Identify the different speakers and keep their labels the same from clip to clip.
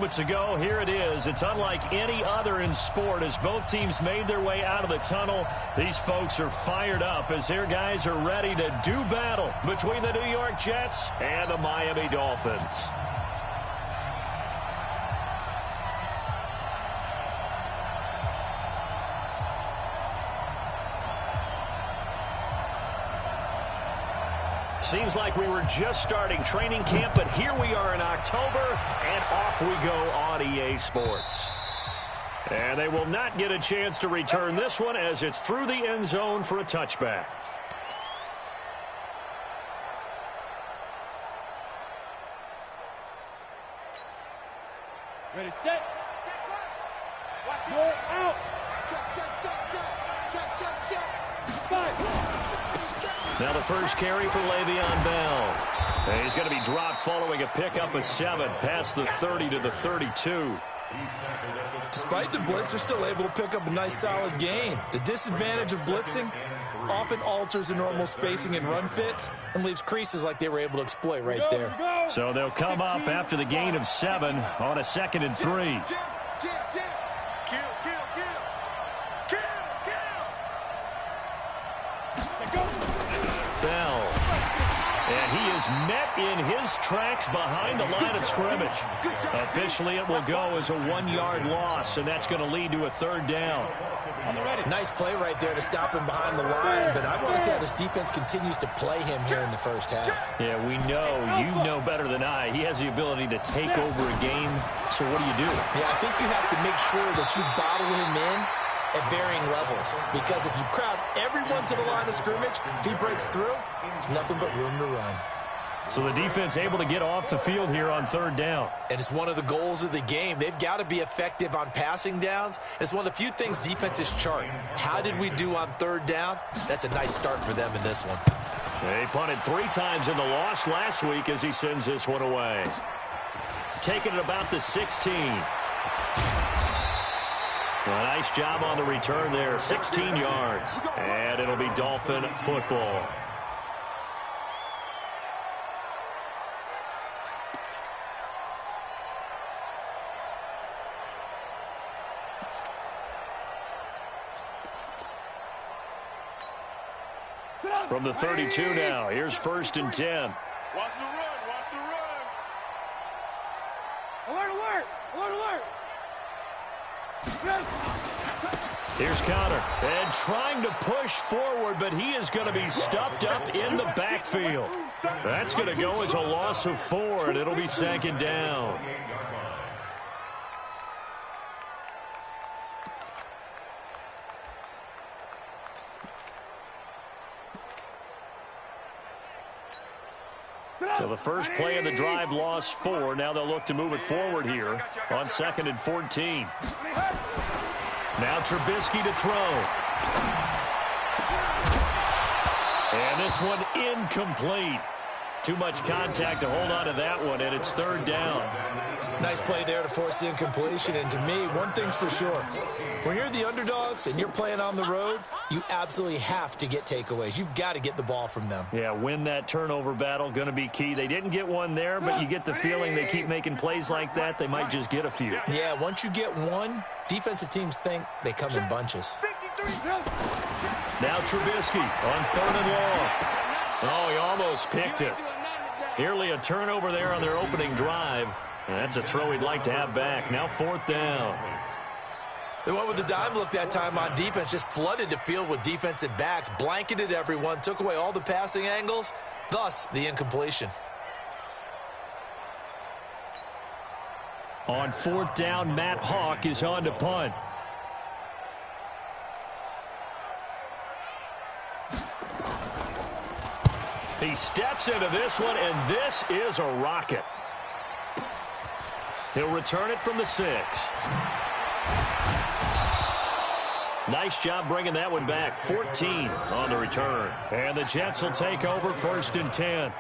Speaker 1: moments ago. Here it is. It's unlike any other in sport as both teams made their way out of the tunnel. These folks are fired up as their guys are ready to do battle between the New York Jets and the Miami Dolphins. Seems like we were just starting training camp, but here we are in October, and off we go on EA Sports. And they will not get a chance to return this one as it's through the end zone for a touchback.
Speaker 2: Ready, set. Go out. Check.
Speaker 1: Now the first carry for Le'Veon Bell. And he's going to be dropped following a pickup of 7 past the 30 to the 32.
Speaker 3: Despite the blitz, they're still able to pick up a nice solid gain. The disadvantage of blitzing often alters the normal spacing and run fits and leaves creases like they were able to exploit right there.
Speaker 1: So they'll come up after the gain of 7 on a 2nd and 3. Bell. And he is met in his tracks behind the line of scrimmage. Officially, it will go as a 1-yard loss, and that's going to lead to a 3rd down.
Speaker 3: Nice play right there to stop him behind the line, but I want to see how this defense continues to play him here in the first half.
Speaker 1: Yeah, we know. You know better than I. He has the ability to take over a game, so what do?
Speaker 3: Yeah, I think you have to make sure that you bottle him in at varying levels, because if you crowd everyone to the line of scrimmage, if he breaks through, there's nothing but room to run.
Speaker 1: So the defense able to get off the field here on 3rd down.
Speaker 3: And it's one of the goals of the game. They've got to be effective on passing downs. It's one of the few things defenses chart. How did we do on 3rd down? That's a nice start for them in this one.
Speaker 1: They punted 3 times in the loss last week as he sends this one away. Taking it about the 16. Well, nice job on the return there. 16 yards. And it'll be Dolphin football. From the 32 now, here's 1st and 10.
Speaker 2: Watch the run. Watch the run. Alert, alert. Alert, alert.
Speaker 1: Here's Conner, and trying to push forward, but he is going to be stuffed up in the backfield. That's going to go as a loss of 4, and it'll be 2nd down. So the first play of the drive lost 4. Now they'll look to move it forward here on 2nd and 14. Now Trubisky to throw. And this one incomplete. Too much contact to hold on to that one, and it's 3rd down.
Speaker 3: Nice play there to force the incompletion. And to me, one thing's for sure. When you're the underdogs and you're playing on the road, you absolutely have to get takeaways. You've got to get the ball from them.
Speaker 1: Yeah, win that turnover battle, going to be key. They didn't get one there, but you get the feeling they keep making plays like that, they might just get a few.
Speaker 3: Yeah, once you get one, defensive teams think they come in bunches.
Speaker 1: Now Trubisky on 3rd and long. Oh, he almost picked it. Nearly a turnover there on their opening drive. And that's a throw he'd like to have back. Now 4th down.
Speaker 3: They went with the dime look that time on defense, just flooded the field with defensive backs, blanketed everyone, took away all the passing angles, thus the incompletion.
Speaker 1: On 4th down, Matt Hawk is on to punt. He steps into this one, and this is a rocket. He'll return it from the 6. Nice job bringing that one back. 14 on the return. And the Jets will take over 1st and 10.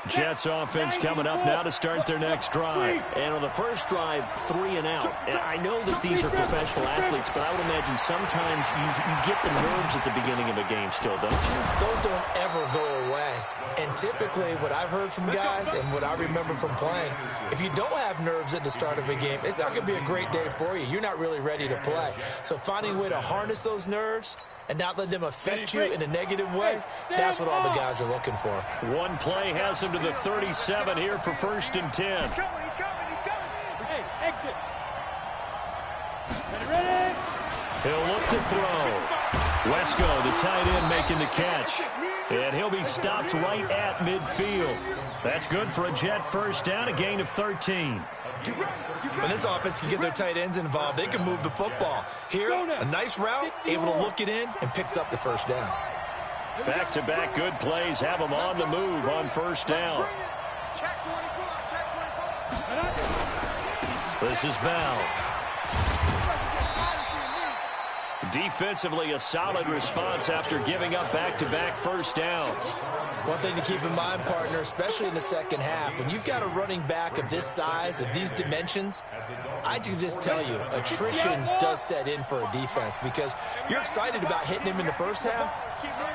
Speaker 1: Jets offense coming up now to start their next drive. And on the first drive, 3 and out. And I know that these are professional athletes, but I would imagine sometimes you get the nerves at the beginning of a game still, don't you?
Speaker 3: Those don't ever go away. And typically what I've heard from guys and what I remember from playing, if you don't have nerves at the start of a game, it's not going to be a great day for you. You're not really ready to play. So finding a way to harness those nerves and not let them affect you in a negative way, that's what all the guys are looking for.
Speaker 1: One play has him to the 37 here for 1st and 10.
Speaker 2: He's coming. Hey, exit. Ready?
Speaker 1: He'll look to throw. Wesco, the tight end, making the catch. And he'll be stopped right at midfield. That's good for a Jet first down, a gain of 13.
Speaker 3: When this offense can get their tight ends involved, they can move the football. Here, a nice route, able to look it in, and picks up the first down.
Speaker 1: Back-to-back good plays have them on the move on first down. This is Bell. Defensively, a solid response after giving up back-to-back first downs.
Speaker 3: One thing to keep in mind, partner, especially in the second half, when you've got a running back of this size, of these dimensions, I can just tell you, attrition does set in for a defense because you're excited about hitting him in the first half,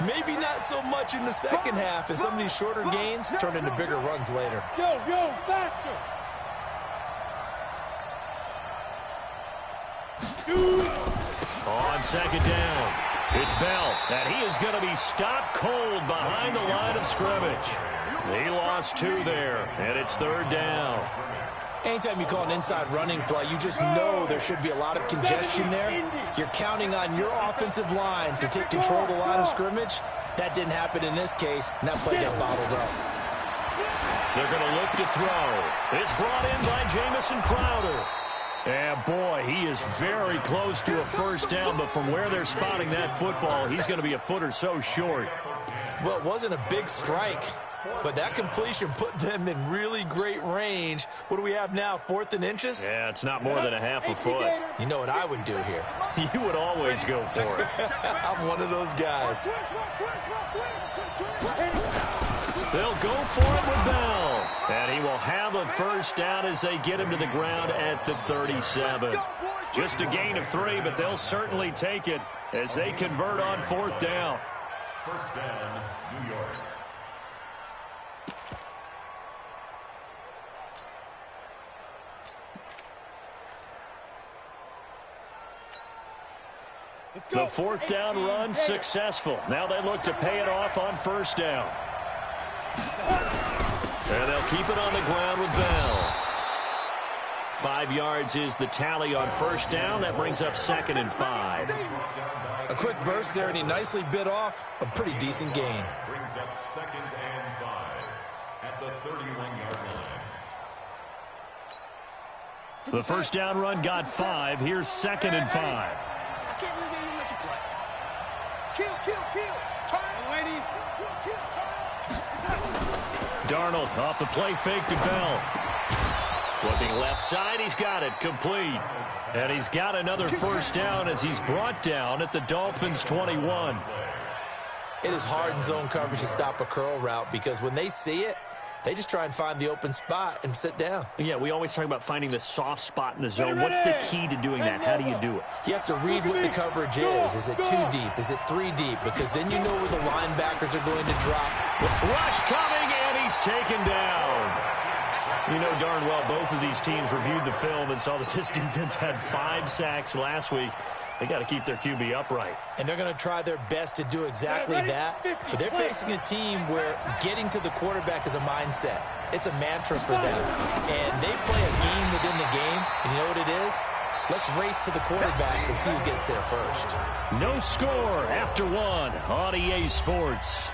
Speaker 3: maybe not so much in the second half, and some of these shorter gains turn into bigger runs later.
Speaker 2: Go, faster!
Speaker 1: On second down, it's Bell, and he is going to be stopped cold behind the line of scrimmage. He lost 2 there, and it's 3rd down.
Speaker 3: Anytime you call an inside running play, you just know there should be a lot of congestion there. You're counting on your offensive line to take control of the line of scrimmage. That didn't happen in this case, and that play got bottled up.
Speaker 1: They're going to look to throw. It's brought in by Jamison Crowder. And, boy, he is very close to a first down, but from where they're spotting that football, he's going to be a foot or so short.
Speaker 3: Well, it wasn't a big strike, but that completion put them in really great range. What do we have now, 4th and inches?
Speaker 1: Yeah, it's not more than a half a foot.
Speaker 3: You know what I would do here?
Speaker 1: You would always go for it.
Speaker 3: I'm one of those guys.
Speaker 1: They'll go for it with Bell. And he will have a first down as they get him to the ground at the 37. Just a gain of 3, but they'll certainly take it as they convert on 4th down.
Speaker 4: First down, New York.
Speaker 1: The 4th down run successful. Now they look to pay it off on first down. And they'll keep it on the ground with Bell. 5 yards is the tally on first down. That brings up 2nd and 5.
Speaker 3: A quick burst there, and he nicely bit off a pretty decent gain.
Speaker 4: Brings up 2nd and 5 at the 31-yard line.
Speaker 1: The first down run got 5. Here's 2nd and 5.
Speaker 2: I can't believe they even let you play. Kill. Turn. Lady. Kill. Turn.
Speaker 1: Darnold off the play fake to Bell. Looking left side, he's got it, complete. And he's got another first down as he's brought down at the Dolphins' 21.
Speaker 3: It is hard in zone coverage to stop a curl route because when they see it, they just try and find the open spot and sit down.
Speaker 1: Yeah, we always talk about finding the soft spot in the zone. What's the key to doing that? How do you do it?
Speaker 3: You have to read what the coverage is. Is it 2 deep? Is it 3 deep? Because then you know where the linebackers are going to drop.
Speaker 1: Rush coming, and he's taken down. You know darn well both of these teams reviewed the film and saw that this defense had 5 sacks last week. They got to keep their QB upright.
Speaker 3: And they're going to try their best to do exactly that. But they're facing a team where getting to the quarterback is a mindset. It's a mantra for them. And they play a game within the game. And you know what it is? Let's race to the quarterback and see who gets there first.
Speaker 1: No score after 1 on EA Sports.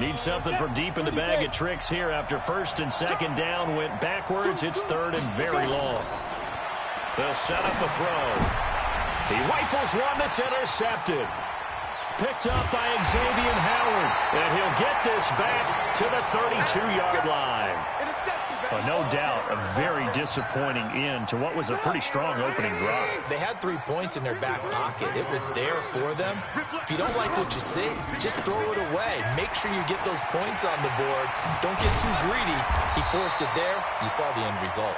Speaker 1: Need something from deep in the bag of tricks here after 1st and 2nd down went backwards. It's 3rd and very long. They'll set up a throw. He rifles one that's intercepted. Picked up by Xavier Howard. And he'll get this back to the 32-yard line. No doubt a very disappointing end to what was a pretty strong opening drive.
Speaker 3: They had 3 points in their back pocket. It was there for them. If you don't like what you see, just throw it away. Make sure you get those points on the board. Don't get too greedy. He forced it there. You saw the end result.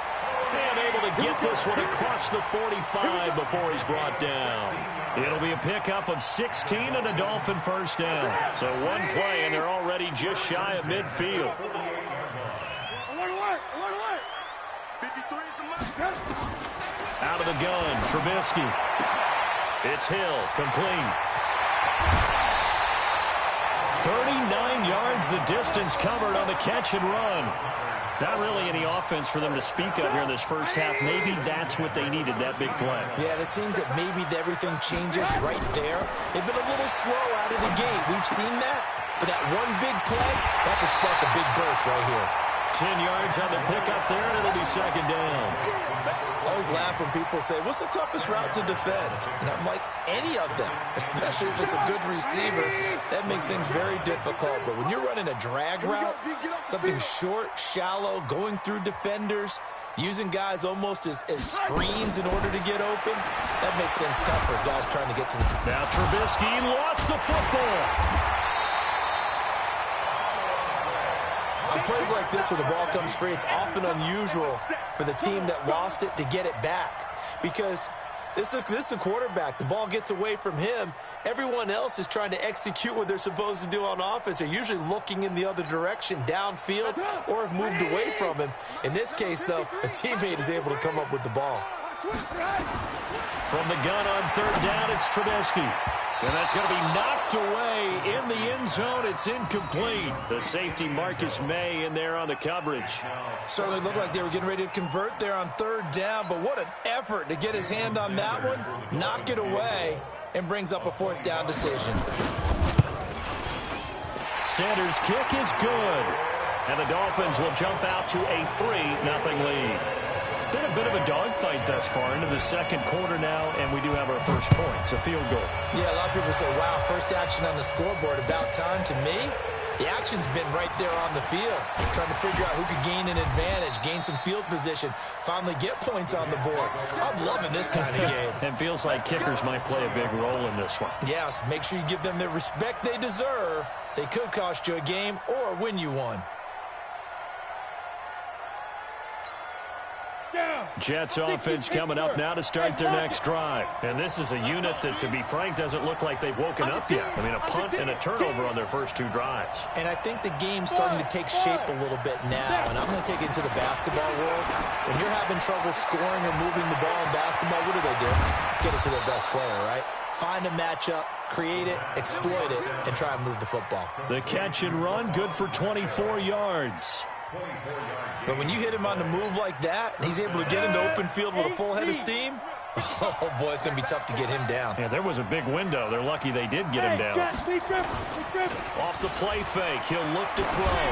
Speaker 1: And able to get this one across the 45 before he's brought down. It'll be a pickup of 16 and a Dolphin first down. So one play, and they're already just shy of midfield. Out of the gun, Trubisky. It's Hill, complete. 39 yards the distance covered on the catch and run. Not really any offense for them to speak of here in this first half. Maybe that's what they needed, that big play.
Speaker 3: Yeah, it seems that maybe everything changes right there. They've been a little slow out of the gate. We've seen that. But that one big play, that could spark a big burst right here.
Speaker 1: 10 yards on the pickup there, and it'll be second down.
Speaker 3: I always laugh when people say, what's the toughest route to defend? And I'm like, any of them, especially if it's a good receiver. That makes things very difficult. But when you're running a drag route, something short, shallow, going through defenders, using guys almost as screens in order to get open, that makes things tough for guys trying to get to the...
Speaker 1: Now Trubisky lost the football.
Speaker 3: On plays like this where the ball comes free, it's often unusual for the team that lost it to get it back. Because this is a quarterback. The ball gets away from him. Everyone else is trying to execute what they're supposed to do on offense. They're usually looking in the other direction, downfield, or have moved away from him. In this case, though, a teammate is able to come up with the ball.
Speaker 1: From the gun on third down, it's Trubisky. And that's going to be knocked away in the end zone. It's incomplete. The safety, Marcus May, in there on the coverage.
Speaker 3: Certainly looked like they were getting ready to convert there on third down, but what an effort to get his hand on that one, knock it away, and brings up a fourth down decision.
Speaker 1: Sanders' kick is good. And the Dolphins will jump out to a 3-0 lead. Been a bit of a dogfight thus far into the second quarter now, and we do have our first point. It's a field goal.
Speaker 3: Yeah, a lot of people say, wow, first action on the scoreboard, about time. To me, the action's been right there on the field, trying to figure out who could gain an advantage, gain some field position, finally get points on the board. I'm loving this kind of game.
Speaker 1: It feels like kickers might play a big role in this one.
Speaker 3: Yes, make sure you give them the respect they deserve. They could cost you a game or win you one.
Speaker 1: Jets offense coming up now to start their next drive. And this is a unit that, to be frank, doesn't look like they've woken up yet. I mean, a punt and a turnover on their first two drives.
Speaker 3: And I think the game's starting to take shape a little bit now. And I'm going to take it into the basketball world. When you're having trouble scoring or moving the ball in basketball, what do? Get it to their best player, right? Find a matchup, create it, exploit it, and try and move the football.
Speaker 1: The catch and run, good for 24 yards.
Speaker 3: But when you hit him on the move like that, and he's able to get into open field with a full head of steam, oh, boy, it's going to be tough to get him down.
Speaker 1: Yeah, there was a big window. They're lucky they did get him down. Off the play fake, he'll look to throw.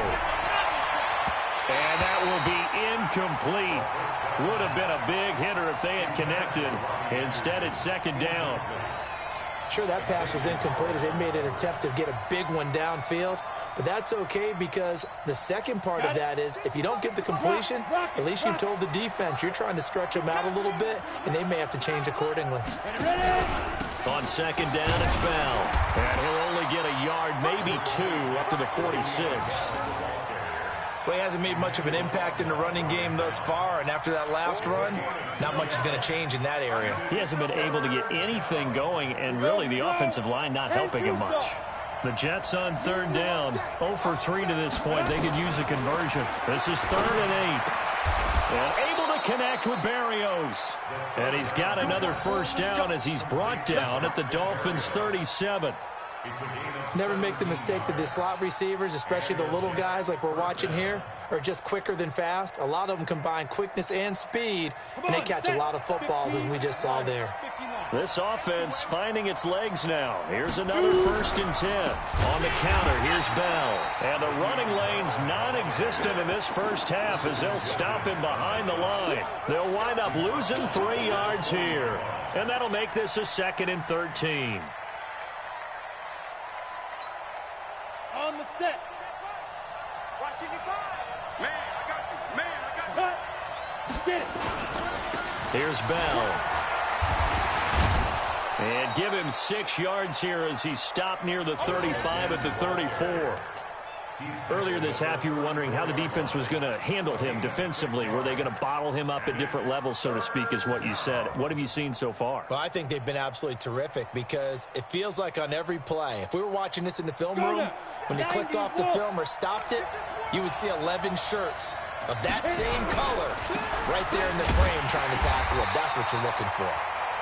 Speaker 1: And that will be incomplete. Would have been a big hitter if they had connected. Instead, it's second down.
Speaker 3: Sure, that pass was incomplete as they made an attempt to get a big one downfield. But that's okay because the second part of that is if you don't get the completion, at least you've told the defense you're trying to stretch them out a little bit, and they may have to change accordingly.
Speaker 1: On second down, it's Bell. And he'll only get a yard, maybe two, up to the 46.
Speaker 3: Well, he hasn't made much of an impact in the running game thus far, and after that last run, not much is going to change in that area.
Speaker 1: He hasn't been able to get anything going, and really the offensive line not helping him much. The Jets on third down, 0 for 3 to this point. They could use a conversion. This is 3rd and 8. And able to connect with Berrios. And he's got another first down as he's brought down at the Dolphins' 37.
Speaker 3: Never make the mistake that the slot receivers, especially the little guys like we're watching here, are just quicker than fast. A lot of them combine quickness and speed, and they catch a lot of footballs, as we just saw there.
Speaker 1: This offense finding its legs now. Here's another 1st and 10. On the counter, here's Bell. And the running lane's non-existent in this first half as they'll stop him behind the line. They'll wind up losing 3 yards here. And that'll make this a 2nd and 13.
Speaker 2: On the set. Watching it by. Man, I got you. Man, I got you. Get it.
Speaker 1: Here's Bell. And give him 6 yards here as he's stopped near the 35 at the 34. Earlier this half, you were wondering how the defense was going to handle him defensively. Were they going to bottle him up at different levels, so to speak, is what you said. What have you seen so far?
Speaker 3: Well, I think they've been absolutely terrific because it feels like on every play, if we were watching this in the film room, when you clicked off the film or stopped it, you would see 11 shirts of that same color right there in the frame trying to tackle him. That's what you're looking for.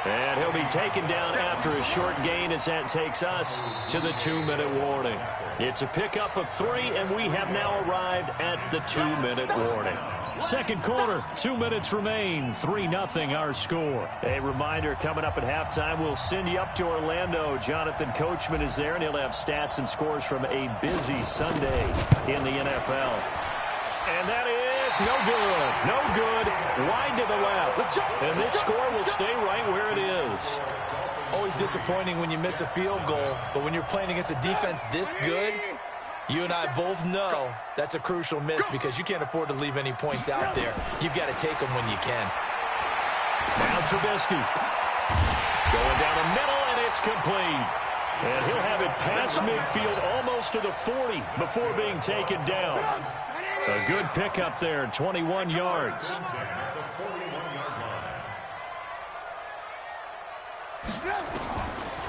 Speaker 1: And he'll be taken down after a short gain as that takes us to the 2-minute warning. It's a pickup of 3, and we have now arrived at the 2-minute warning. Second quarter, 2 minutes remain, 3-0 our score. A reminder, coming up at halftime, we'll send you up to Orlando. Jonathan Coachman is there, and he'll have stats and scores from a busy Sunday in the NFL. And that is no good. No good. Wide to the left. And this score will stay right where it is.
Speaker 3: Always disappointing when you miss a field goal, but when you're playing against a defense this good, you and I both know that's a crucial miss because you can't afford to leave any points out there. You've got to take them when you can.
Speaker 1: Now Trubisky. Going down the middle, and it's complete. And he'll have it past midfield almost to the 40 before being taken down. A good pickup there, 21 yards.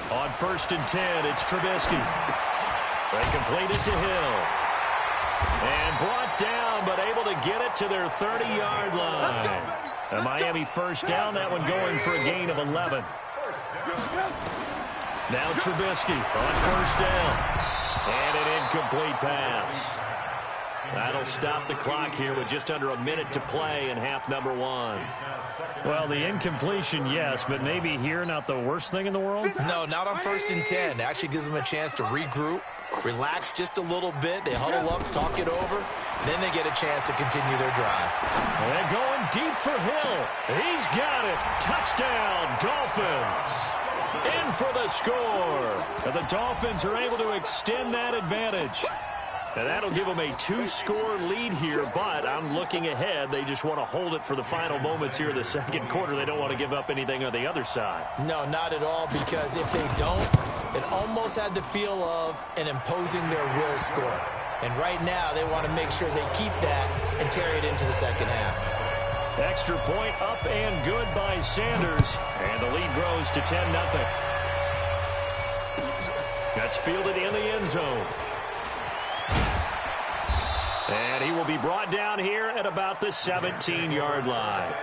Speaker 1: On 1st and 10, it's Trubisky. They complete it to Hill. And brought down, but able to get it to their 30-yard line. A Miami first down, that one going for a gain of 11. Now Trubisky on 1st down. And an incomplete pass. That'll stop the clock here with just under a minute to play in half number 1. Well, the incompletion, yes, but maybe here not the worst thing in the world?
Speaker 3: No, not on 1st and 10. It actually gives them a chance to regroup, relax just a little bit. They huddle up, talk it over, then they get a chance to continue their drive.
Speaker 1: They're going deep for Hill. He's got it. Touchdown, Dolphins. In for the score. And the Dolphins are able to extend that advantage. And that'll give them a 2-score lead here, but I'm looking ahead. They just want to hold it for the final moments here in the second quarter. They don't want to give up anything on the other side.
Speaker 3: No, not at all, because if they don't, it almost had the feel of an imposing their will score. And right now, they want to make sure they keep that and carry it into the second half.
Speaker 1: Extra point up and good by Sanders. And the lead grows to 10-0. That's fielded in the end zone. And he will be brought down here at about the 17-yard line.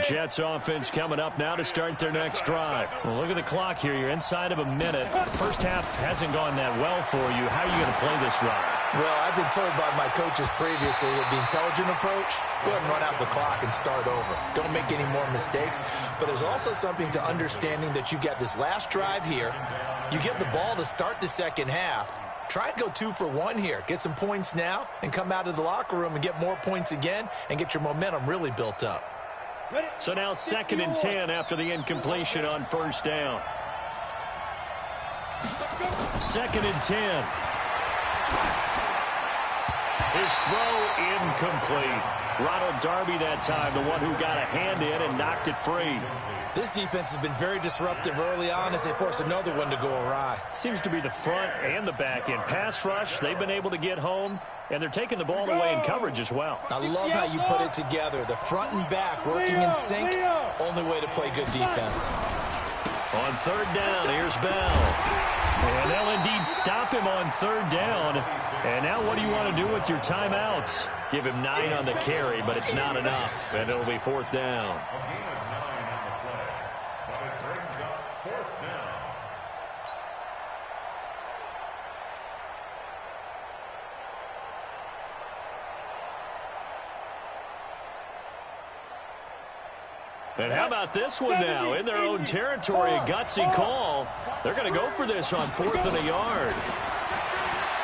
Speaker 1: Jets offense coming up now to start their next drive. Well, look at the clock here. You're inside of a minute. First half hasn't gone that well for you. How are you going to play this drive?
Speaker 3: Well, I've been told by my coaches previously that the intelligent approach, go ahead and run out the clock and start over. Don't make any more mistakes. But there's also something to understanding that you get this last drive here. You get the ball to start the second half. Try and go 2 for 1 here. Get some points now and come out of the locker room and get more points again and get your momentum really built up.
Speaker 1: So now 2nd and 10 after the incompletion on 1st down. 2nd and 10. His throw incomplete. Ronald Darby that time, the one who got a hand in and knocked it free.
Speaker 3: This defense has been very disruptive early on as they force another one to go awry.
Speaker 1: Seems to be the front and the back end. Pass rush, they've been able to get home, and they're taking the ball away in coverage as well.
Speaker 3: I love how you put it together. The front and back working in sync, only way to play good defense.
Speaker 1: On 3rd down, here's Bell. And they'll indeed stop him on 3rd down. And now what do you want to do with your timeouts? Give him 9 on the carry, but it's not enough. And it'll be 4th down. And how about this one now? In their own territory, a gutsy call. They're going to go for this on 4th and a yard.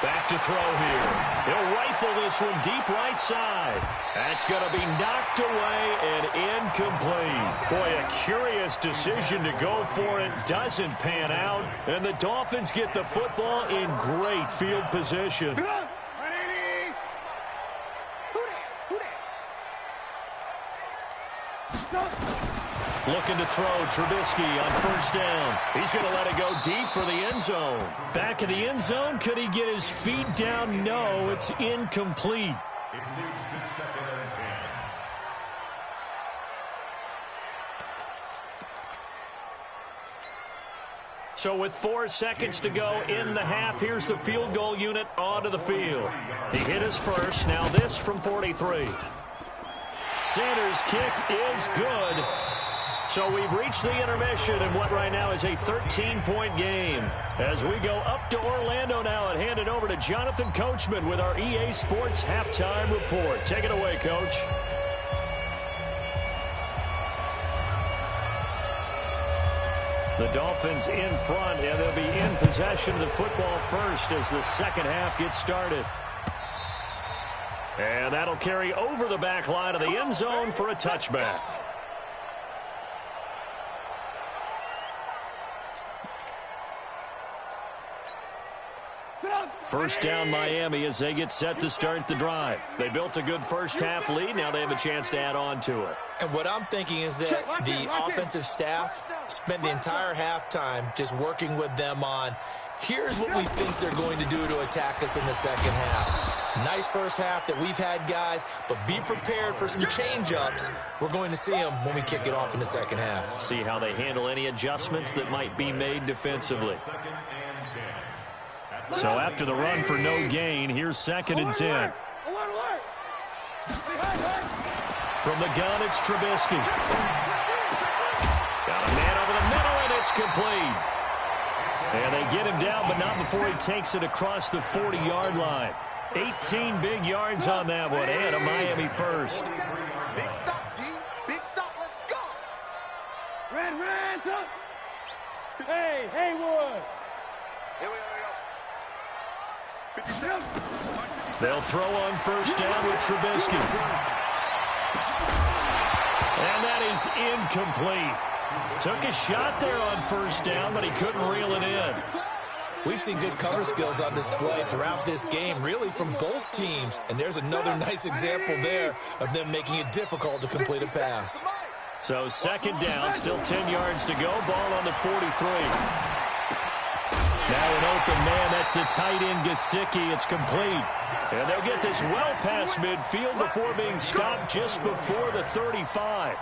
Speaker 1: Back to throw here. He'll rifle this one deep right side. That's going to be knocked away and incomplete. Boy, a curious decision to go for it. Doesn't pan out. And the Dolphins get the football in great field position. Looking to throw, Trubisky on first down. He's going to let it go deep for the end zone. Back in the end zone, could he get his feet down? No, it's incomplete.
Speaker 4: It moves to 2nd and 10.
Speaker 1: So with 4 seconds to go in the half, here's the field goal unit onto the field. He hit his first. Now this from 43. Sanders' kick is good. So we've reached the intermission in what right now is a 13-point game. As we go up to Orlando now and hand it over to Jonathan Coachman with our EA Sports Halftime Report. Take it away, Coach. The Dolphins in front, and they'll be in possession of the football first as the second half gets started. And that'll carry over the back line of the end zone for a touchback. First down Miami as they get set to start the drive. They built a good first half lead. Now they have a chance to add on to it.
Speaker 3: And what I'm thinking is that the offensive staff spent the entire halftime just working with them on, here's what we think they're going to do to attack us in the second half. Nice first half that we've had, guys, but be prepared for some change-ups. We're going to see them when we kick it off in the second half.
Speaker 1: See how they handle any adjustments that might be made defensively. So after the run for no gain, here's 2nd and 10. From the gun, it's Trubisky. Got a man over the middle, and it's complete. And they get him down, but not before he takes it across the 40-yard line. 18 big yards on that one, and a Miami first.
Speaker 2: Big stop, D. Big stop. Let's go. Red, up. Hey, Haywood. Here we go.
Speaker 1: They'll throw on first down with Trubisky. And that is incomplete. Took a shot there on first down, but he couldn't reel it in.
Speaker 3: We've seen good cover skills on display throughout this game, really from both teams. And there's another nice example there of them making it difficult to complete a pass.
Speaker 1: So 2nd down, still 10 yards to go. Ball on the 43. Now an open man, that's the tight end Gesicki. It's complete. And they'll get this well past midfield before being stopped just before the 35.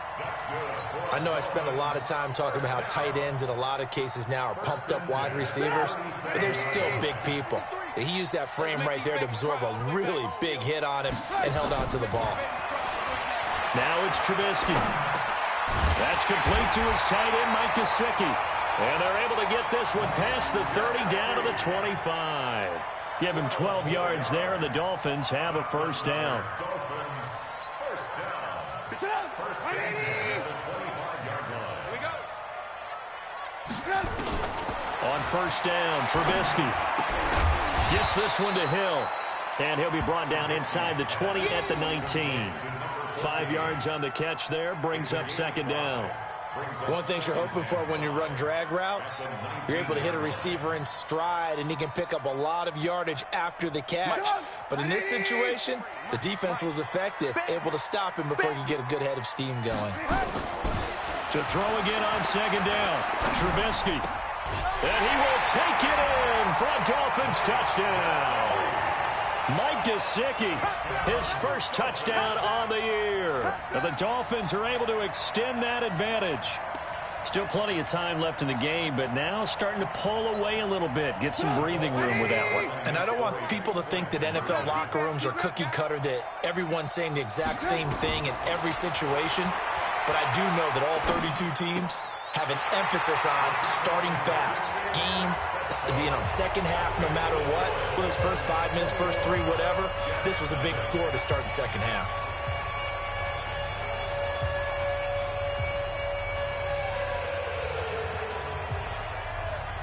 Speaker 3: I know I spent a lot of time talking about how tight ends in a lot of cases now are pumped up wide receivers, but they're still big people. He used that frame right there to absorb a really big hit on him and held on to the ball.
Speaker 1: Now it's Trubisky. That's complete to his tight end, Mike Gesicki. And they're able to get this one past the 30 down to the 25. Give him 12 yards there, and the Dolphins have a first down. On first down, Trubisky gets this one to Hill. And he'll be brought down inside the 20 at the 19. 5 yards on the catch there, brings up 2nd down.
Speaker 3: One thing you're hoping for when you run drag routes, you're able to hit a receiver in stride, and he can pick up a lot of yardage after the catch. But in this situation, the defense was effective, able to stop him before he could get a good head of steam going.
Speaker 1: To throw again on 2nd down, Trubisky. And he will take it in for a Dolphins touchdown. Mike Gesicki, his first touchdown on the year. And the Dolphins are able to extend that advantage. Still plenty of time left in the game, but now starting to pull away a little bit, get some breathing room with that one.
Speaker 3: And I don't want people to think that NFL locker rooms are cookie cutter, that everyone's saying the exact same thing in every situation. But I do know that all 32 teams have an emphasis on starting fast. Second half, no matter what, whether it's first 5 minutes, first 3, whatever, this was a big score to start the second half.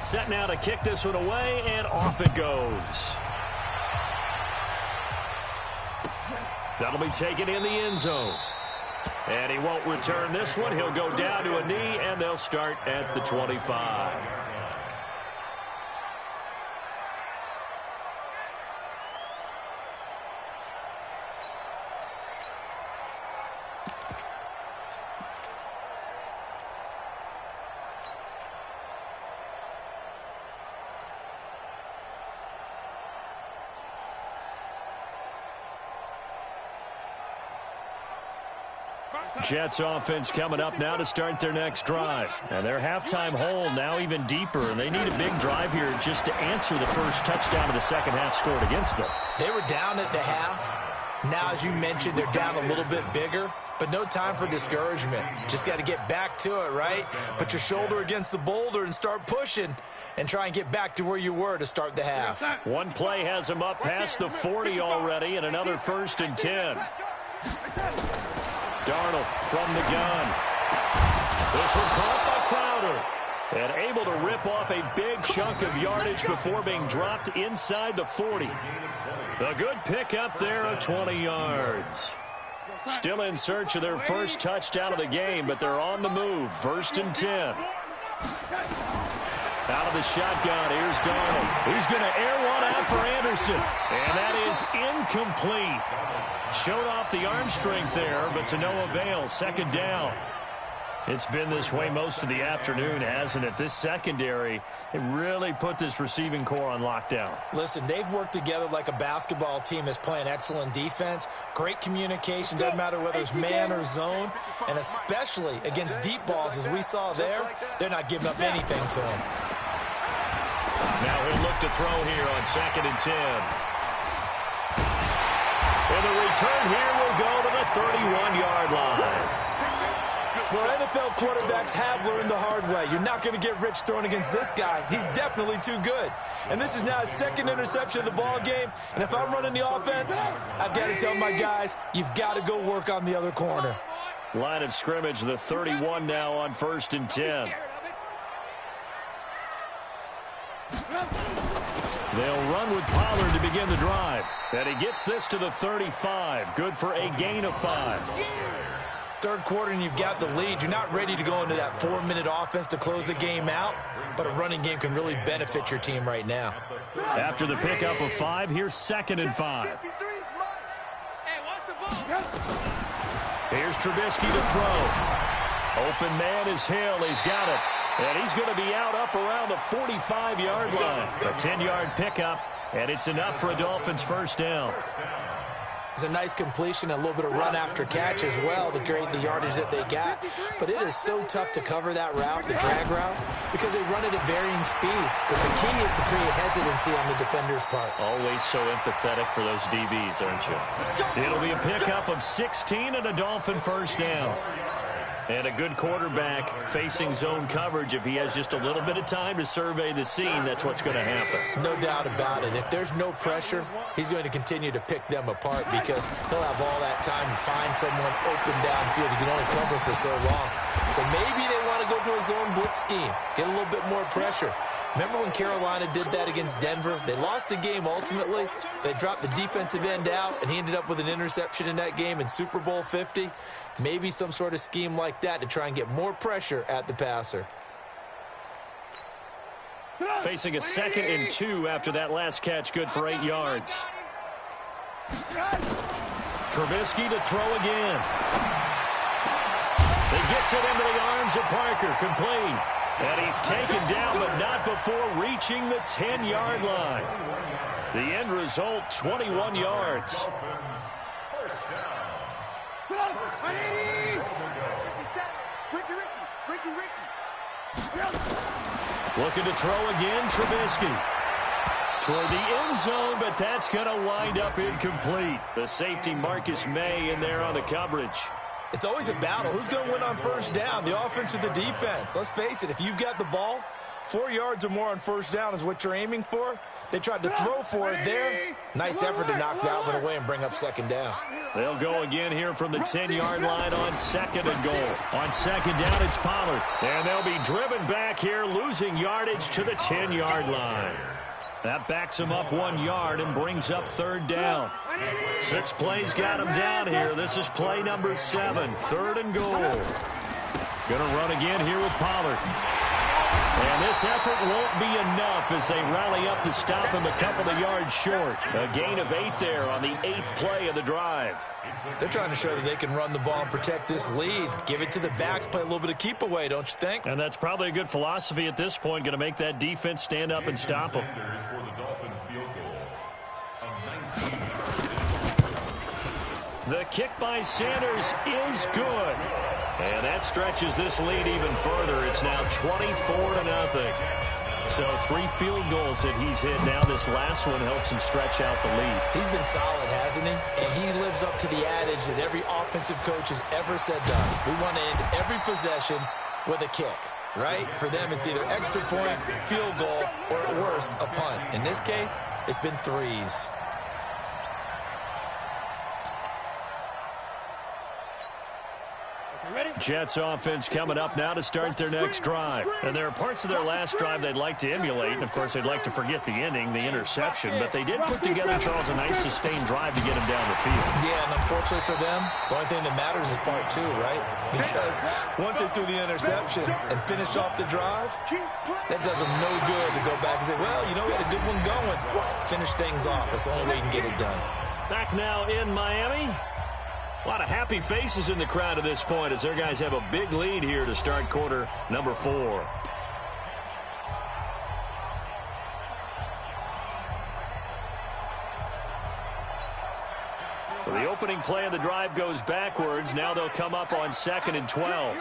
Speaker 1: Set now to kick this one away, and off it goes. That'll be taken in the end zone. And he won't return this one. He'll go down to a knee, and they'll start at the 25. Jets offense coming up now to start their next drive. And their halftime hole now even deeper, and they need a big drive here just to answer the first touchdown of the second half scored against them.
Speaker 3: They were down at the half. Now, as you mentioned, they're down a little bit bigger, but no time for discouragement. Just got to get back to it, right? Put your shoulder against the boulder and start pushing and try and get back to where you were to start the half.
Speaker 1: One play has them up past the 40 already, and another 1st and 10. Darnold from the gun. This one caught by Crowder. And able to rip off a big chunk of yardage before being dropped inside the 40. A good pickup there of 20 yards. Still in search of their first touchdown of the game, but they're on the move. 1st and 10. Out of the shotgun, here's Darnold. He's going to air one out for Anderson. And that is incomplete. Showed off the arm strength there, but to no avail. 2nd down. It's been this way most of the afternoon, hasn't it? This secondary, it really put this receiving core on lockdown.
Speaker 3: Listen, they've worked together like a basketball team that's playing excellent defense. Great communication, doesn't matter whether it's man or zone. And especially against deep balls, as we saw there, they're not giving up anything to them.
Speaker 1: Now he'll look to throw here on 2nd and 10. And the return here will go to the 31-yard line.
Speaker 3: Well, NFL quarterbacks have learned the hard way. You're not going to get rich throwing against this guy. He's definitely too good. And this is now his 2nd interception of the ball game. And if I'm running the offense, I've got to tell my guys, you've got to go work on the other corner.
Speaker 1: Line of scrimmage, the 31 now on 1st and 10. They'll run with Pollard to begin the drive. And he gets this to the 35. Good for a gain of 5.
Speaker 3: 3rd quarter and you've got the lead. You're not ready to go into that 4-minute offense to close the game out, but a running game can really benefit your team right now.
Speaker 1: After the pickup of 5, here's 2nd and 5. Here's Trubisky to throw. Open man is Hill. He's got it. And he's going to be out up around the 45-yard line. A 10-yard pickup, and it's enough for a Dolphins 1st down.
Speaker 3: It's a nice completion, a little bit of run after catch as well to create the yardage that they got. But it is so tough to cover that route, the drag route, because they run it at varying speeds. Because the key is to create hesitancy on the defender's part.
Speaker 1: Always so empathetic for those DBs, aren't you? It'll be a pickup of 16 and a Dolphin 1st down. And a good quarterback facing zone coverage. If he has just a little bit of time to survey the scene, that's what's going to happen.
Speaker 3: No doubt about it. If there's no pressure, he's going to continue to pick them apart because he'll have all that time to find someone open downfield. He can only cover for so long. So maybe they want to go to a zone blitz scheme, get a little bit more pressure. Remember when Carolina did that against Denver? They lost the game ultimately. They dropped the defensive end out, and he ended up with an interception in that game in Super Bowl 50. Maybe some sort of scheme like that to try and get more pressure at the passer.
Speaker 1: Facing a 2nd and 2 after that last catch, good for 8 yards. Trubisky to throw again. He gets it into the arms of Parker, complete. And he's taken down, but not before reaching the 10-yard line. The end result, 21 yards. Looking to throw again, Trubisky. Toward the end zone, but that's going to wind up incomplete. The safety, Marcus May, in there on the coverage.
Speaker 3: It's always a battle. Who's going to win on 1st down, the offense or the defense? Let's face it, if you've got the ball, 4 yards or more on 1st down is what you're aiming for. They tried to throw for it there. Nice effort to knock that one away and bring up 2nd down.
Speaker 1: They'll go again here from the 10-yard line on 2nd and goal. On 2nd down, it's Pollard. And they'll be driven back here, losing yardage to the 10-yard line. That backs him up 1 yard and brings up 3rd down. 6 plays got him down here. This is play number 7, 3rd and goal. Going to run again here with Pollard. And this effort won't be enough as they rally up to stop him a couple of yards short. A gain of 8 there on the 8th play of the drive.
Speaker 3: They're trying to show that they can run the ball and protect this lead. Give it to the backs, play a little bit of keep away, don't you think?
Speaker 1: And that's probably a good philosophy at this point, going to make that defense stand up and stop them. The kick by Sanders is good. And that stretches this lead even further. It's now 24-0. So 3 field goals that he's hit. Now this last one helps him stretch out the lead.
Speaker 3: He's been solid, hasn't he? And he lives up to the adage that every offensive coach has ever said to us. We want to end every possession with a kick, right? For them, it's either extra point, field goal, or at worst, a punt. In this case, it's been 3s.
Speaker 1: Jets offense coming up now to start their next drive. And there are parts of their last drive they'd like to emulate. And, of course, they'd like to forget the ending, the interception. But they did put together, Charles, a nice sustained drive to get him down the field.
Speaker 3: Yeah, and unfortunately for them, the only thing that matters is part 2, right? Because once they threw the interception and finished off the drive, that does them no good to go back and say, well, you know, we had a good one going. Finish things off. That's the only way you can get it done.
Speaker 1: Back now in Miami. A lot of happy faces in the crowd at this point as their guys have a big lead here to start quarter number 4. So the opening play of the drive goes backwards. Now they'll come up on 2nd and 12.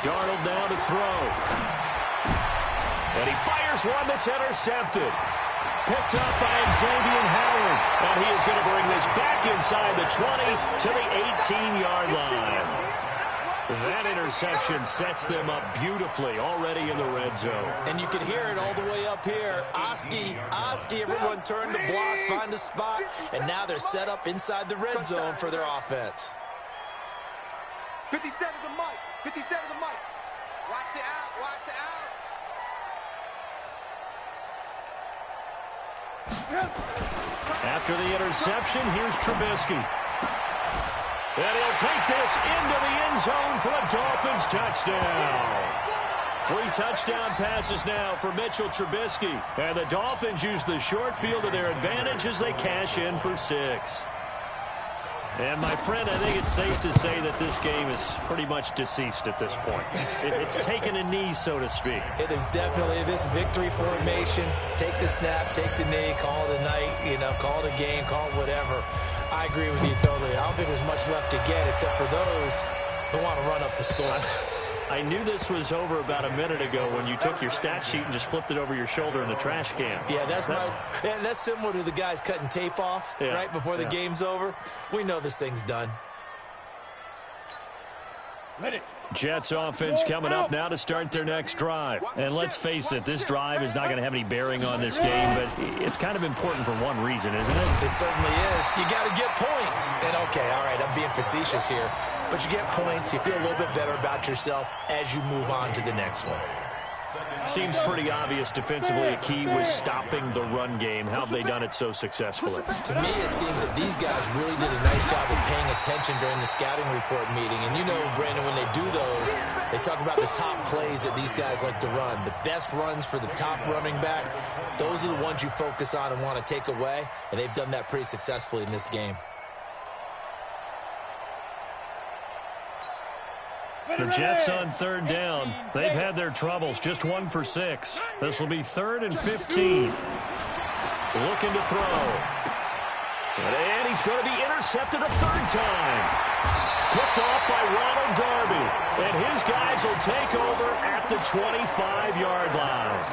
Speaker 1: Darnold now to throw. And he fires one that's intercepted. Picked up by Xavier Howard. And he is going to bring this back inside the 20 to the 18-yard line. That interception sets them up beautifully already in the red zone.
Speaker 3: And you can hear it all the way up here. Oski, everyone turned to block, find a spot, and now they're set up inside the red zone for their offense.
Speaker 2: 57 to Mike. 57 to Mike. Watch the out. Watch the out.
Speaker 1: After the interception, here's Trubisky. And he'll take this into the end zone for a Dolphins touchdown. 3 touchdown passes now for Mitchell Trubisky. And the Dolphins use the short field to their advantage as they cash in for 6. And, my friend, I think it's safe to say that this game is pretty much deceased at this point. It's taken a knee, so to speak.
Speaker 3: It is definitely this victory formation. Take the snap, take the knee, call it a night, call it a game, call it whatever. I agree with you totally. I don't think there's much left to get except for those who want to run up the score.
Speaker 1: I knew this was over about a minute ago when you took your stat sheet and just flipped it over your shoulder in the trash can.
Speaker 3: Yeah, that's similar to the guys cutting tape off right before the game's over. We know this thing's done.
Speaker 1: Jets offense coming up now to start their next drive. And let's face it, this drive is not going to have any bearing on this game, but it's kind of important for one reason, isn't it?
Speaker 3: It certainly is. You got to get points. And, okay, all right, I'm being facetious here. But you get points, you feel a little bit better about yourself as you move on to the next one.
Speaker 1: Seems pretty obvious defensively a key was stopping the run game. How have they done it so successfully?
Speaker 3: To me, it seems that these guys really did a nice job of paying attention during the scouting report meeting. And you know, Brandon, when they do those, they talk about the top plays that these guys like to run. The best runs for the top running back, those are the ones you focus on and want to take away. And they've done that pretty successfully in this game.
Speaker 1: The Jets on 3rd down. They've had their troubles. Just 1 for 6. This will be 3rd and 15. Looking to throw. And he's going to be intercepted a 3rd time. Picked off by Ronald Darby. And his guys will take over at the 25-yard line.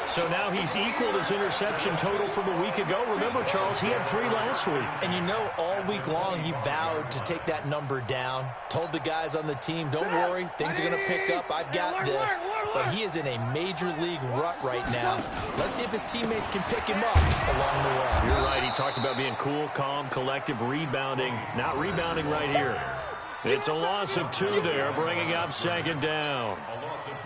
Speaker 1: So now he's equaled his interception total from a week ago. Remember, Charles, he had 3 last week.
Speaker 3: And you know, all week long he vowed to take that number down. Told the guys on the team, don't worry, things are going to pick up. I've got this. But he is in a major league rut right now. Let's see if his teammates can pick him up along the way.
Speaker 1: You're right. He talked about being cool, calm, collective, rebounding. Not rebounding right here. It's a loss of 2 there, bringing up 2nd down.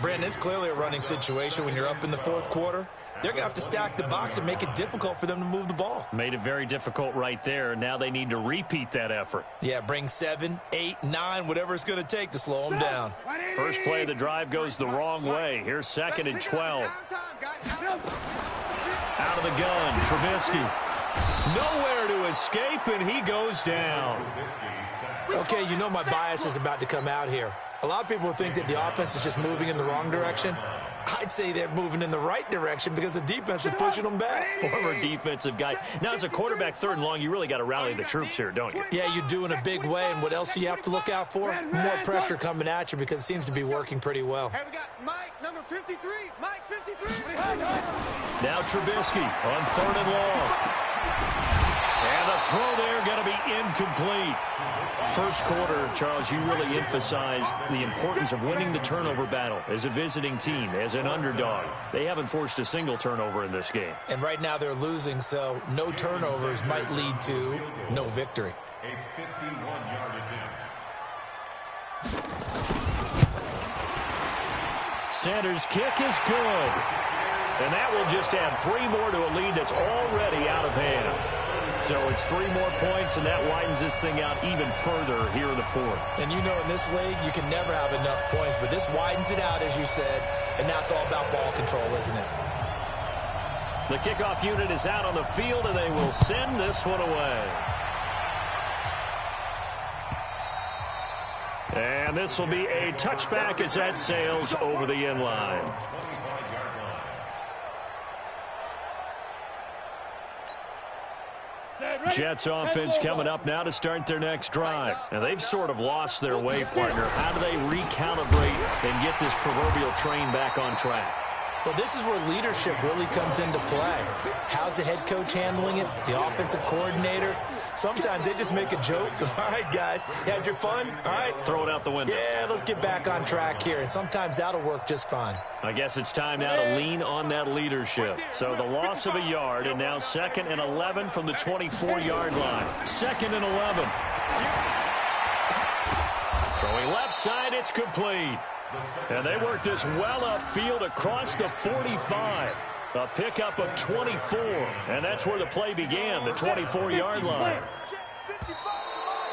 Speaker 3: Brandon, it's clearly a running situation when you're up in the 4th quarter. They're going to have to stack the box and make it difficult for them to move the ball.
Speaker 1: Made it very difficult right there. Now they need to repeat that effort.
Speaker 3: Yeah, bring 7, 8, 9, whatever it's going to take to slow them down.
Speaker 1: First play of the drive goes the wrong way. Here's 2nd and 12. Out of the gun, Trubisky. Nowhere to escape, and he goes down.
Speaker 3: Okay, you know my bias is about to come out here. A lot of people think that the offense is just moving in the wrong direction. I'd say they're moving in the right direction because the defense is pushing them back.
Speaker 1: Former defensive guy. Now, as a quarterback, 3rd and long, you really got to rally the troops here, don't you?
Speaker 3: Yeah, you do in a big way. And what else do you have to look out for? More pressure coming at you because it seems to be working pretty well.
Speaker 2: Hey, we got Mike, number 53. Mike, 53.
Speaker 1: Now Trubisky on 3rd and long. And the throw there going to be incomplete. First quarter, Charles, you really emphasized the importance of winning the turnover battle as a visiting team, as an underdog. They haven't forced a single turnover in this game.
Speaker 3: And right now they're losing, so no turnovers might lead to no victory.
Speaker 4: A 51-yard attempt.
Speaker 1: Sanders' kick is good. And that will just add 3 more to a lead that's already out of hand. So it's 3 more points, and that widens this thing out even further here in the 4th.
Speaker 3: And you know in this league, you can never have enough points, but this widens it out, as you said, and now it's all about ball control, isn't it?
Speaker 1: The kickoff unit is out on the field, and they will send this one away. And this will be a touchback as that sails over the end line. Jets offense coming up now to start their next drive. Now, they've sort of lost their way, partner. How do they recalibrate and get this proverbial train back on track?
Speaker 3: Well, this is where leadership really comes into play. How's the head coach handling it? The offensive coordinator? Sometimes they just make a joke. All right, guys, you had your fun? All right.
Speaker 1: Throw it out the window.
Speaker 3: Yeah, let's get back on track here. And sometimes that'll work just fine.
Speaker 1: I guess it's time now to lean on that leadership. So the loss of a yard, and now 2nd and 11 from the 24-yard line. 2nd and 11. Throwing left side, it's complete. And they work this well upfield across the 45. A pickup of 24, and that's where the play began, the 24-yard line.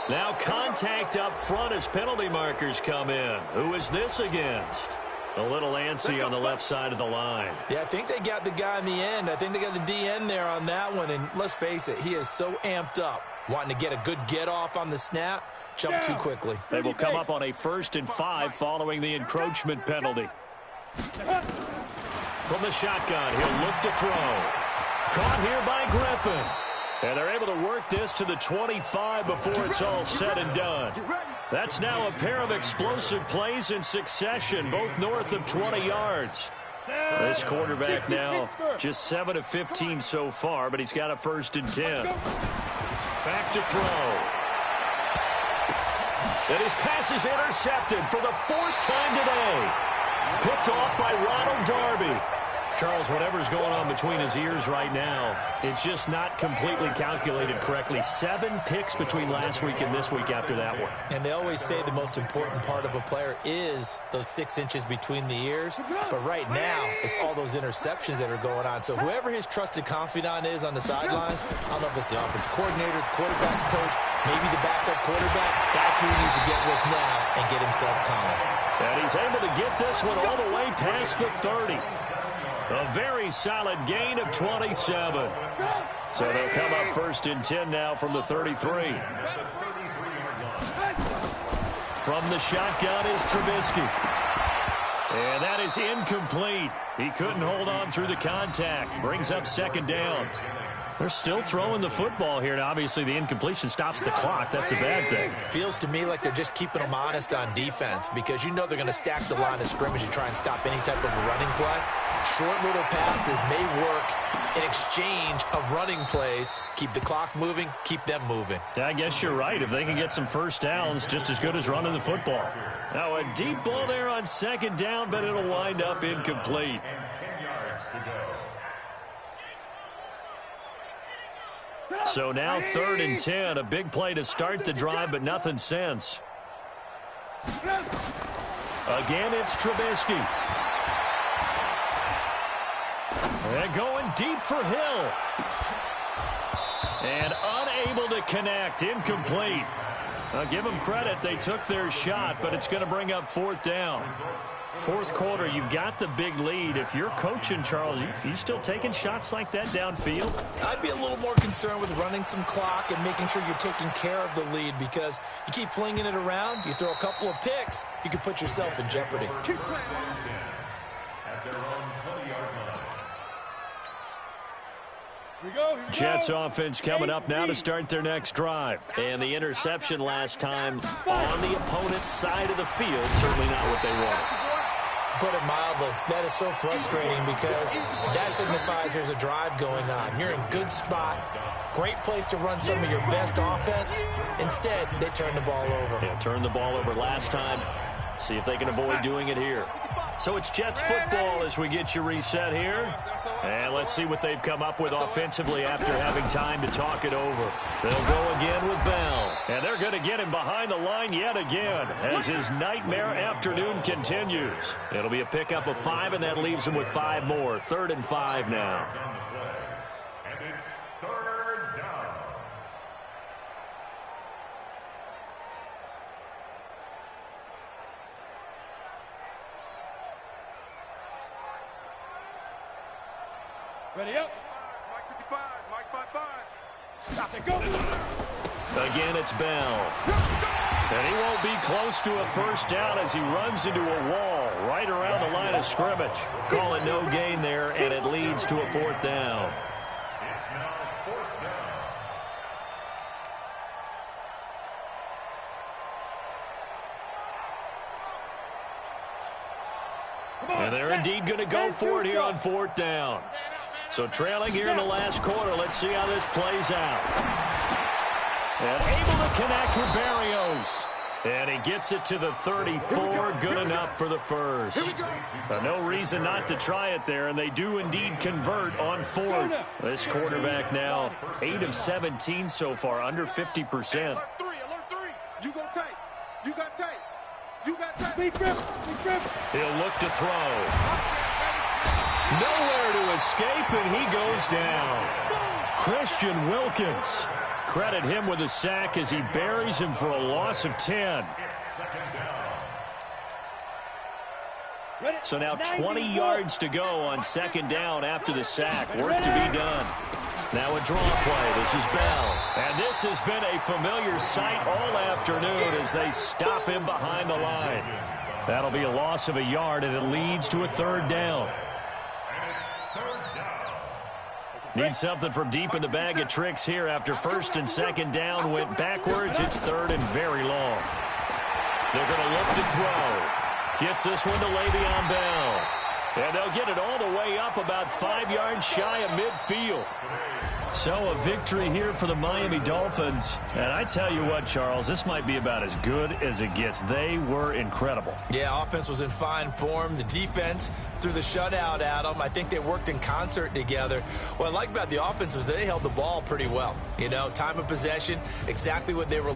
Speaker 1: Now contact up front as penalty markers come in. Who is this against? A little antsy on the left side of the line.
Speaker 3: Yeah, I think they got the guy in the end. I think they got the DN there on that one, and let's face it, he is so amped up, wanting to get a good get-off on the snap, jump too quickly.
Speaker 1: They will come up on a 1st and 5 following the encroachment penalty. From the shotgun, he'll look to throw. Caught here by Griffin. And they're able to work this to the 25 before it's all said and done. That's now a pair of explosive plays in succession, both north of 20 yards. This quarterback now just 7 of 15 so far, but he's got a 1st and 10. Back to throw. And his pass is intercepted for the 4th time today. Picked off by Ronald Darby. Charles, whatever's going on between his ears right now, it's just not completely calculated correctly. 7 picks between last week and this week after that one.
Speaker 3: And they always say the most important part of a player is those 6 inches between the ears. But right now, it's all those interceptions that are going on. So whoever his trusted confidant is on the sidelines, I don't know if it's the offensive coordinator, the quarterback's coach, maybe the backup quarterback, that's who he needs to get with now and get himself calm.
Speaker 1: And he's able to get this one all the way past the 30. A very solid gain of 27. So they'll come up 1st and 10 now from the 33. From the shotgun is Trubisky. And that is incomplete. He couldn't hold on through the contact. Brings up 2nd down. They're still throwing the football here. Now, obviously, the incompletion stops the clock. That's a bad thing.
Speaker 3: Feels to me like they're just keeping them honest on defense because you know they're going to stack the line of scrimmage and try and stop any type of a running play. Short little passes may work in exchange of running plays. Keep the clock moving, keep them moving.
Speaker 1: I guess you're right. If they can get some 1st downs, just as good as running the football. Now, a deep ball there on 2nd down, but it'll wind up incomplete.
Speaker 4: And 10 yards to go.
Speaker 1: So now 3rd and 10, a big play to start the drive, but nothing since. Again, it's Trubisky. And going deep for Hill. And unable to connect, incomplete. Give them credit. They took their shot, but it's going to bring up 4th down. Fourth quarter, you've got the big lead. If you're coaching, Charles, you still taking shots like that downfield?
Speaker 3: I'd be a little more concerned with running some clock and making sure you're taking care of the lead, because you keep flinging it around, you throw a couple of picks, you can put yourself in jeopardy.
Speaker 4: At their own 20-yard line.
Speaker 1: Jets offense coming up now to start their next drive. And the interception last time on the opponent's side of the field, certainly not what they want.
Speaker 3: Put it mildly, that is so frustrating, because that signifies there's a drive going on. You're in good spot, great place to run some of your best offense. Instead, they turn the ball over.
Speaker 1: Yeah, turned the ball over last time. See if they can avoid doing it here. So it's Jets football as we get you reset here. And let's see what they've come up with offensively after having time to talk it over. They'll go again with Bell. And they're going to get him behind the line yet again as his nightmare afternoon continues. It'll be a pickup of 5, and that leaves him with 5 more. 3rd and 5 now.
Speaker 4: And it's 3rd down.
Speaker 2: Ready up. Mike 55. Mike 55. Stop it. Go.
Speaker 1: Again, it's Bell. And he won't be close to a first down as he runs into a wall right around the line of scrimmage. Call it no gain there, and it leads to a 4th down.
Speaker 4: It's now 4th down.
Speaker 1: And they're indeed going to go for it here on 4th down. So trailing here in the last quarter. Let's see how this plays out. And able to connect with Berrios. And he gets it to the 34. Good enough for the first. No reason not to try it there, and they do indeed convert on 4th. This quarterback now 8 of 17 so far, under 50%.
Speaker 2: Alert 3. Alert 3. You go tight. You got tight. You got tight. Big grip. Big grip.
Speaker 1: He'll look to throw. Nowhere to escape, and he goes down. Christian Wilkins. Credit him with a sack as he buries him for a loss of 10. So now 20 yards to go on 2nd down after the sack. Work to be done. Now a draw play. This is Bell. And this has been a familiar sight all afternoon as they stop him behind the line. That'll be a loss of a yard, and it leads to a 3rd down. Need something from deep in the bag of tricks here after 1st and 2nd down went backwards. It's 3rd and very long. They're going to look to throw. Gets this one to Le'Veon Bell. And they'll get it all the way up about 5 yards shy of midfield. So a victory here for the Miami Dolphins. And I tell you what, Charles, this might be about as good as it gets. They were incredible.
Speaker 3: Yeah, offense was in fine form. The defense threw the shutout at them. I think they worked in concert together. What I like about the offense was they held the ball pretty well. You know, time of possession, exactly what they were